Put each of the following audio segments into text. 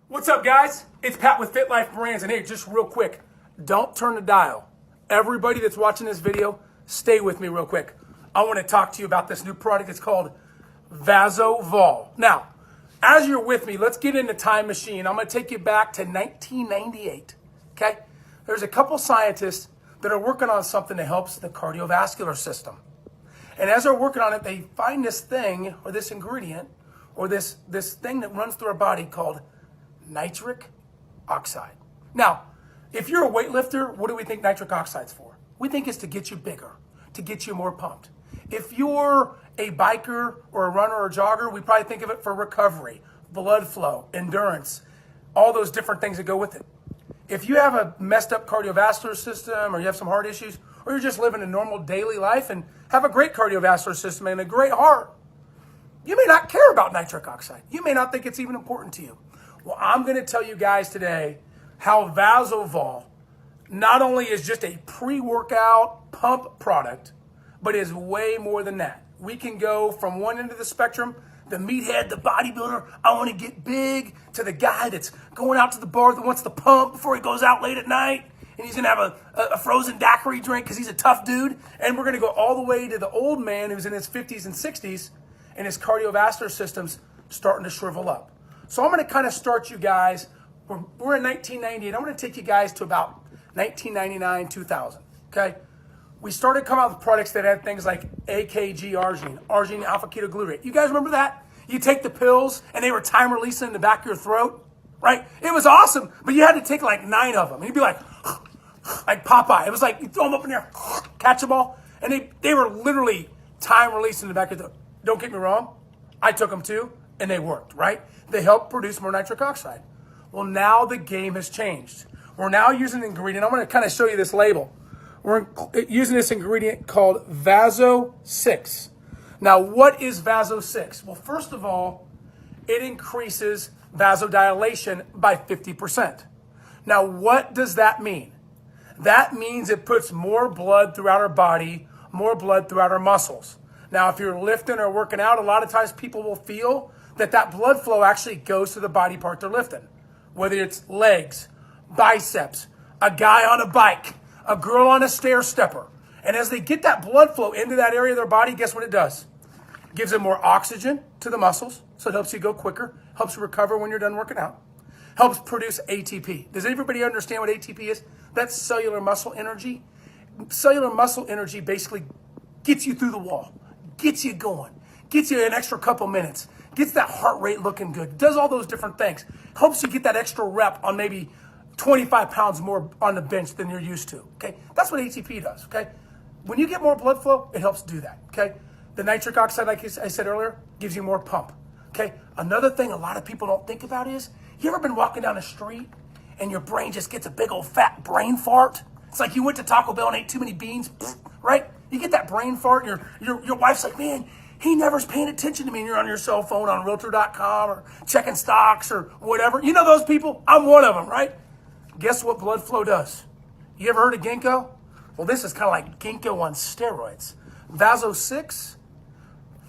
What's up, guys? It's Pat with FITLIFE Brands, and hey, just real quick, don't turn the dial. Everybody that's watching this video, stay with me real quick. I want to talk to you about this new product. It's called VASO-VOL. Now, as you're with me, let's get in the time machine. I'm going to take you back to 1998, okay? There's a couple scientists that are working on something that helps the cardiovascular system. And as they're working on it, they find this thing, or this ingredient, or this thing that runs through our body called nitric oxide. Now, if you're a weightlifter, what do we think nitric oxide's for? We think it's to get you bigger, to get you more pumped. If you're a biker or a runner or a jogger, we probably think of it for recovery, blood flow, endurance, all those different things that go with it. If you have a messed up cardiovascular system, or you have some heart issues, or you're just living a normal daily life and have a great cardiovascular system and a great heart, you may not care about nitric oxide. You may not think it's even important to you. Well, I'm going to tell you guys today how VASO-VOL not only is just a pre-workout pump product, but is way more than that. We can go from one end of the spectrum, the meathead, the bodybuilder, I want to get big, to the guy that's going out to the bar that wants to pump before he goes out late at night, and he's going to have a frozen daiquiri drink because he's a tough dude. And we're going to go all the way to the old man who's in his 50s and 60s, and his cardiovascular system's starting to shrivel up. So I'm going to kind of start you guys. We're in 1998. I'm going to take you guys to about 1999, 2000. Okay, we started coming out with products that had things like AKG arginine, arginine alpha ketoglutarate. You guys remember that? You take the pills and they were time releasing in the back of your throat, right? It was awesome, but you had to take like 9 of them. And you'd be like Popeye. It was like you throw them up in there, catch them all, and they were literally time releasing in the back of the throat. Don't get me wrong, I took them too, and they worked, right? They help produce more nitric oxide. Well, now the game has changed. We're now using an ingredient. I'm going to kind of show you this label. We're using this ingredient called VASO-6. Now, what is VASO-6? Well, first of all, it increases vasodilation by 50%. Now, what does that mean? That means it puts more blood throughout our body, more blood throughout our muscles. Now, if you're lifting or working out, a lot of times people will feel that blood flow actually goes to the body part they're lifting. Whether it's legs, biceps, a guy on a bike, a girl on a stair stepper. And as they get that blood flow into that area of their body, guess what it does? It gives them more oxygen to the muscles, so it helps you go quicker, helps you recover when you're done working out. Helps produce ATP. Does everybody understand what ATP is? That's cellular muscle energy. Cellular muscle energy basically gets you through the wall, gets you going, gets you an extra couple minutes, gets that heart rate looking good, does all those different things. Helps you get that extra rep on maybe 25 pounds more on the bench than you're used to, okay? That's what ATP does, okay? When you get more blood flow, it helps do that, okay? The nitric oxide, like I said earlier, gives you more pump, okay? Another thing a lot of people don't think about is, you ever been walking down the street and your brain just gets a big old fat brain fart? It's like you went to Taco Bell and ate too many beans, right? You get that brain fart and your wife's like, man, he never's paying attention to me, and you're on your cell phone on Realtor.com or checking stocks or whatever. You know those people? I'm one of them, right? Guess what blood flow does? You ever heard of ginkgo? Well, this is kind of like ginkgo on steroids. VASO-6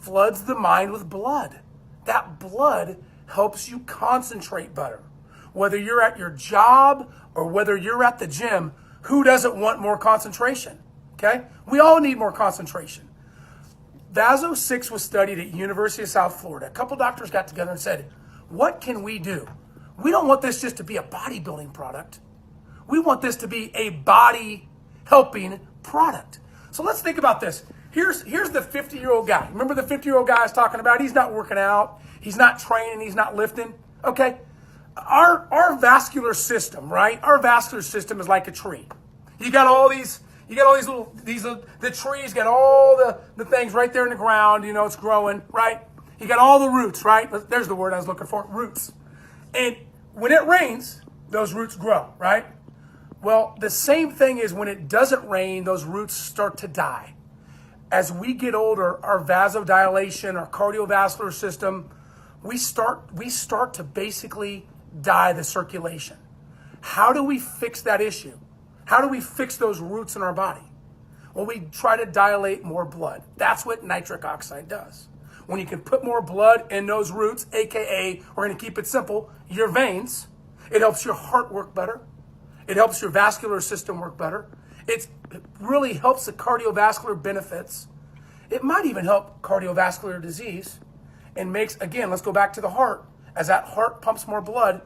floods the mind with blood. That blood helps you concentrate better. Whether you're at your job or whether you're at the gym, who doesn't want more concentration? Okay? We all need more concentration. VASO-6 was studied at University of South Florida. A couple doctors got together and said, what can we do? We don't want this just to be a bodybuilding product. We want this to be a body-helping product. So let's think about this. Here's the 50-year-old guy. Remember the 50-year-old guy I was talking about? He's not working out. He's not training. He's not lifting. Okay? Our vascular system, right? Our vascular system is like a tree. You got all these the trees got all the things right there in the ground, you know, it's growing, right? You got all the roots, right? There's the word I was looking for, roots. And when it rains, those roots grow, right? Well, the same thing is when it doesn't rain, those roots start to die. As we get older, our vasodilation, our cardiovascular system, we start to basically die the circulation. How do we fix that issue? How do we fix those roots in our body? Well, we try to dilate more blood. That's what nitric oxide does. when you can put more blood in those roots, AKA, we're going to keep it simple, your veins. It helps your heart work better. It helps your vascular system work better. It really helps the cardiovascular benefits. It might even help cardiovascular disease and makes, again, let's go back to the heart. As that heart pumps more blood,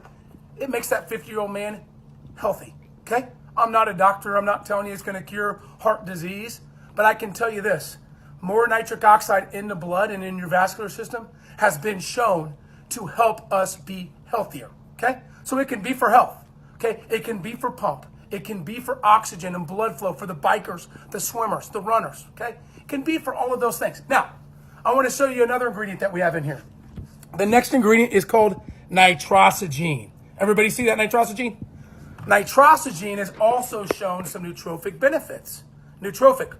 it makes that 50-year-old man healthy, okay? I'm not a doctor. I'm not telling you it's going to cure heart disease, but I can tell you this. More nitric oxide in the blood and in your vascular system has been shown to help us be healthier, okay? So it can be for health, okay? It can be for pump. It can be for oxygen and blood flow for the bikers, the swimmers, the runners, okay? It can be for all of those things. Now, I want to show you another ingredient that we have in here. The next ingredient is called nitrosogene. Everybody see that nitrosogene? Nitrosogene has also shown some nootropic benefits. Nootropic,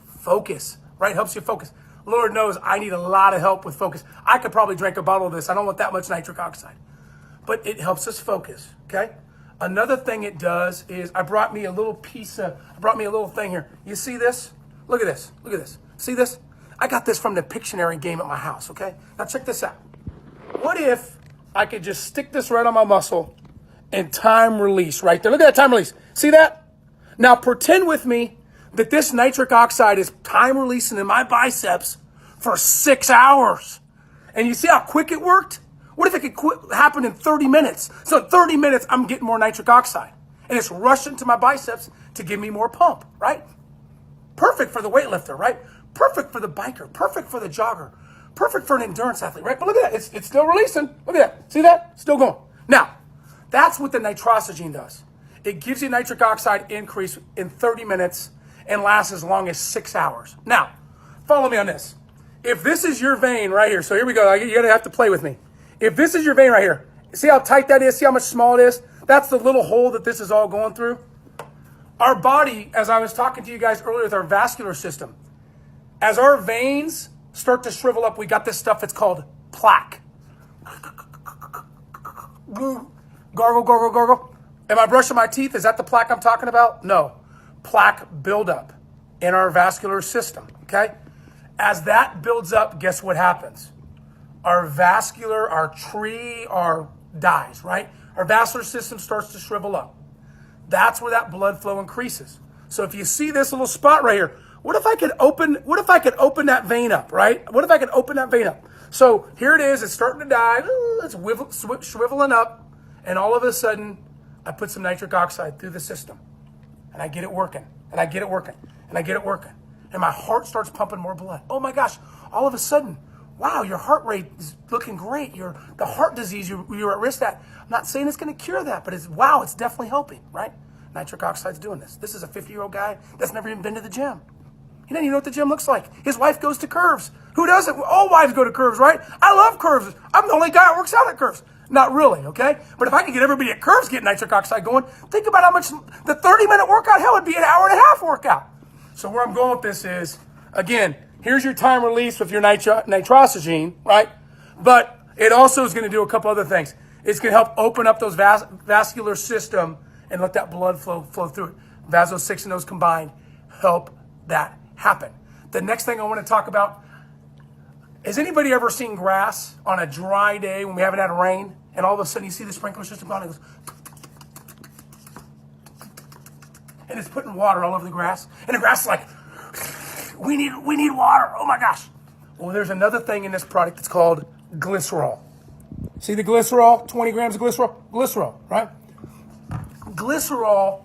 focus, right? Helps you focus. Lord knows I need a lot of help with focus. I could probably drink a bottle of this. I don't want that much nitric oxide. But it helps us focus, okay? Another thing it does is I brought me a little thing here. You see this? Look at this. Look at this. See this? I got this from the Pictionary game at my house, okay? Now check this out. What if I could just stick this right on my muscle and time release right there? Look at that time release. See that? Now pretend with me that this nitric oxide is time releasing in my biceps for 6 hours. And you see how quick it worked? What if it could happen in 30 minutes? So in 30 minutes, I'm getting more nitric oxide. And it's rushing to my biceps to give me more pump, right? Perfect for the weightlifter, right? Perfect for the biker. Perfect for the jogger. Perfect for an endurance athlete, right? But look at that. It's still releasing. Look at that. See that? Still going. Now, that's what the nitrosogene does. It gives you nitric oxide increase in 30 minutes and lasts as long as 6 hours. Now, follow me on this. If this is your vein right here, so here we go. You're going to have to play with me. If this is your vein right here, see how tight that is? See how much small it is? That's the little hole that this is all going through. Our body, as I was talking to you guys earlier with our vascular system, as our veins start to shrivel up, we got this stuff that's called plaque. Gargle, gargle, gargle. Am I brushing my teeth? Is that the plaque I'm talking about? No. Plaque buildup in our vascular system, okay? As that builds up, guess what happens? Our tree dies, right? Our vascular system starts to shrivel up. That's where that blood flow increases. So if you see this little spot right here, what if I could open that vein up, right? What if I could open that vein up? So here it is, it's starting to die, it's shriveling up, and all of a sudden, I put some nitric oxide through the system, and I get it working, and I get it working, and I get it working, and my heart starts pumping more blood. Oh my gosh, all of a sudden, wow, your heart rate is looking great. The heart disease you're at risk at. I'm not saying it's going to cure that, but it's definitely helping, right? Nitric oxide's doing this. This is a 50-year-old guy that's never even been to the gym. He doesn't even know what the gym looks like. His wife goes to Curves. Who doesn't? All wives go to Curves, right? I love Curves. I'm the only guy that works out at Curves. Not really, okay? But if I can get everybody at Curves getting nitric oxide going, think about how much the 30-minute workout, hell, would be an hour and a half workout. So where I'm going with this is, again, here's your time release with your nitrosogene, right? But it also is going to do a couple other things. It's going to help open up those vascular system and let that blood flow through it. VASO-6 and those combined help that happen. The next thing I want to talk about, has anybody ever seen grass on a dry day when we haven't had rain, and all of a sudden you see the sprinkler system going, and it goes, and it's putting water all over the grass, and the grass is like, we need water. Oh my gosh. Well, there's another thing in this product that's called glycerol. See the glycerol? 20 grams of glycerol? Glycerol, right? Glycerol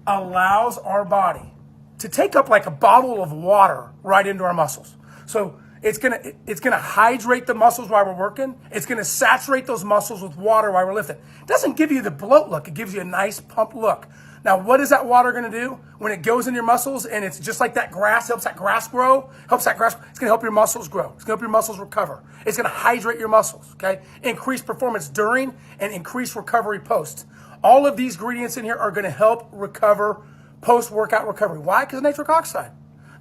allows our body to take up like a bottle of water right into our muscles. So it's gonna hydrate the muscles while we're working. It's gonna saturate those muscles with water while we're lifting. It doesn't give you the bloat look. It gives you a nice pump look. Now, what is that water going to do when it goes in your muscles? And it's just like that grass, helps that grass grow, it's going to help your muscles grow. It's going to help your muscles recover. It's going to hydrate your muscles, okay? Increase performance during and increase recovery post. All of these ingredients in here are going to help recover post-workout recovery. Why? Because of nitric oxide.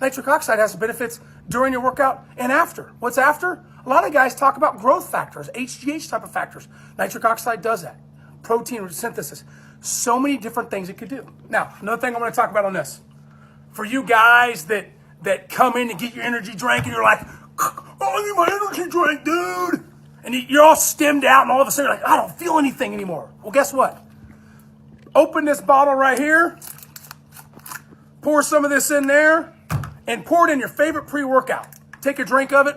Nitric oxide has benefits during your workout and after. What's after? A lot of guys talk about growth factors, HGH type of factors. Nitric oxide does that. Protein synthesis. So many different things it could do. Now, another thing I want to talk about on this. For you guys that come in to get your energy drink and you're like, oh, I need my energy drink, dude. And you're all stemmed out, and all of a sudden you're like, I don't feel anything anymore. Well, guess what? Open this bottle right here. Pour some of this in there, and pour it in your favorite pre-workout. Take a drink of it.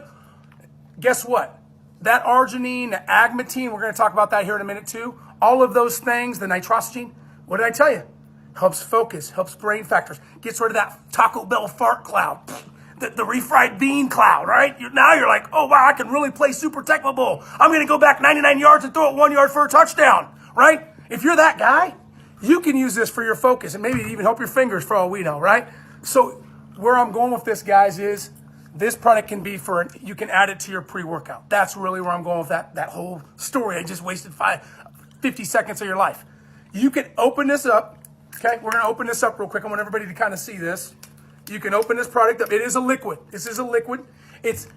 Guess what? That arginine, the agmatine, we're going to talk about that here in a minute too. All of those things, the nitrosogene, what did I tell you? Helps focus, helps brain factors, gets rid of that Taco Bell fart cloud, the refried bean cloud, right? Now you're like, oh wow, I can really play Super Tecmo Bowl. I'm going to go back 99 yards and throw it 1 yard for a touchdown, right? If you're that guy, you can use this for your focus and maybe even help your fingers for all we know, right? So where I'm going with this, guys, is this product can be you can add it to your pre-workout. That's really where I'm going with that whole story. I just wasted 50 seconds of your life. You can open this up. Okay, we're going to open this up real quick. I want everybody to kind of see this. You can open this product up. It is a liquid. This is a liquid. It's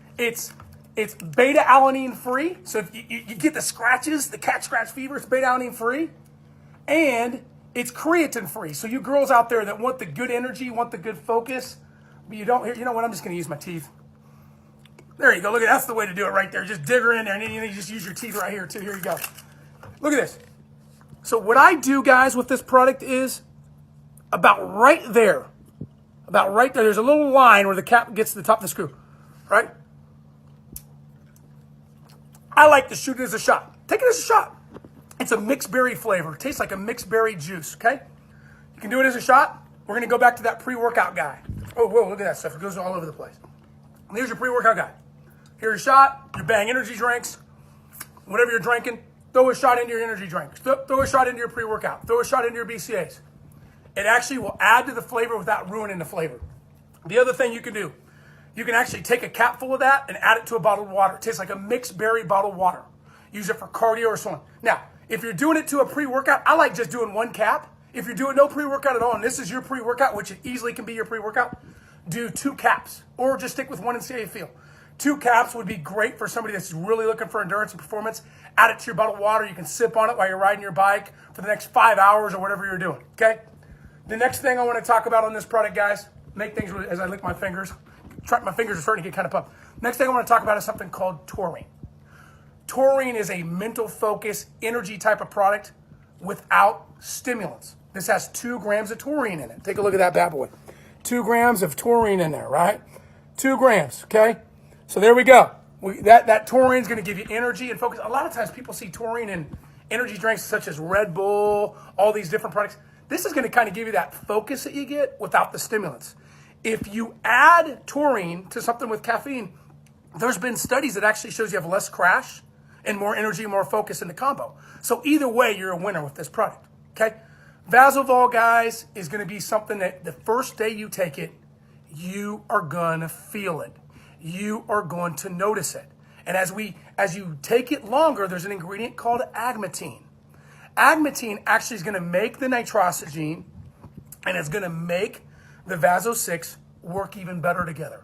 beta-alanine free. So if you get the scratches, the cat scratch fever, it's beta-alanine free. And it's creatine free. So you girls out there that want the good energy, want the good focus, but you don't, you know what, I'm just going to use my teeth. There you go. Look at that's the way to do it right there. Just dig her in there, and then you just use your teeth right here too. Here you go. Look at this. So what I do, guys, with this product is about right there. About right there. There's a little line where the cap gets to the top of the screw, right? I like to shoot it as a shot. Take it as a shot. It's a mixed berry flavor. It tastes like a mixed berry juice, okay? You can do it as a shot. We're going to go back to that pre-workout guy. Oh, whoa, look at that stuff. It goes all over the place. Here's your pre-workout guy. Here's a shot, your Bang energy drinks, whatever you're drinking, throw a shot into your energy drinks. Throw a shot into your pre-workout. Throw a shot into your BCAAs. It actually will add to the flavor without ruining the flavor. The other thing you can do, you can actually take a cap full of that and add it to a bottle of water. It tastes like a mixed berry bottled water. Use it for cardio or so on. Now, if you're doing it to a pre-workout, I like just doing one cap. If you're doing no pre-workout at all, and this is your pre-workout, which it easily can be your pre-workout, do 2 caps, or just stick with 1 and see how you feel. 2 caps would be great for somebody that's really looking for endurance and performance. Add it to your bottle of water. You can sip on it while you're riding your bike for the next 5 hours or whatever you're doing, okay? The next thing I want to talk about on this product, guys, make things really, as I lick my fingers, my fingers are starting to get kind of pumped. Next thing I want to talk about is something called taurine. Taurine is a mental focus, energy type of product without stimulants. This has 2 grams of taurine in it. Take a look at that bad boy. 2 grams of taurine in there, right? 2 grams, okay? So there we go. That taurine is going to give you energy and focus. A lot of times people see taurine in energy drinks such as Red Bull, all these different products. This is going to kind of give you that focus that you get without the stimulants. If you add taurine to something with caffeine, there's been studies that actually shows you have less crash and more energy, more focus in the combo. So either way, you're a winner with this product, okay? VASO-VOL, guys, is going to be something that the first day you take it, you are going to feel it. You are going to notice it. And as you take it longer, there's an ingredient called agmatine. Agmatine actually is going to make the nitrosogene, and it's going to make the VASO-6 work even better together.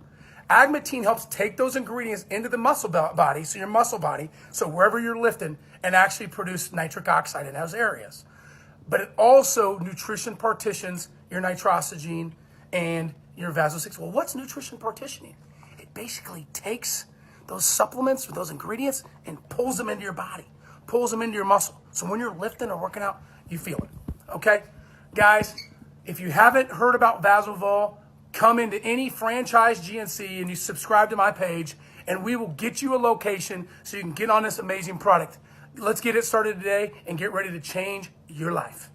Agmatine helps take those ingredients into the muscle body, so your muscle body, so wherever you're lifting, and actually produce nitric oxide in those areas. But it also nutrition partitions your nitrosogene and your VASO-6. Well, what's nutrition partitioning? It basically takes those supplements or those ingredients and pulls them into your body, pulls them into your muscle. So when you're lifting or working out, you feel it, okay? Guys, if you haven't heard about VASO-VOL, come into any franchise GNC and you subscribe to my page, and we will get you a location so you can get on this amazing product. Let's get it started today and get ready to change your life.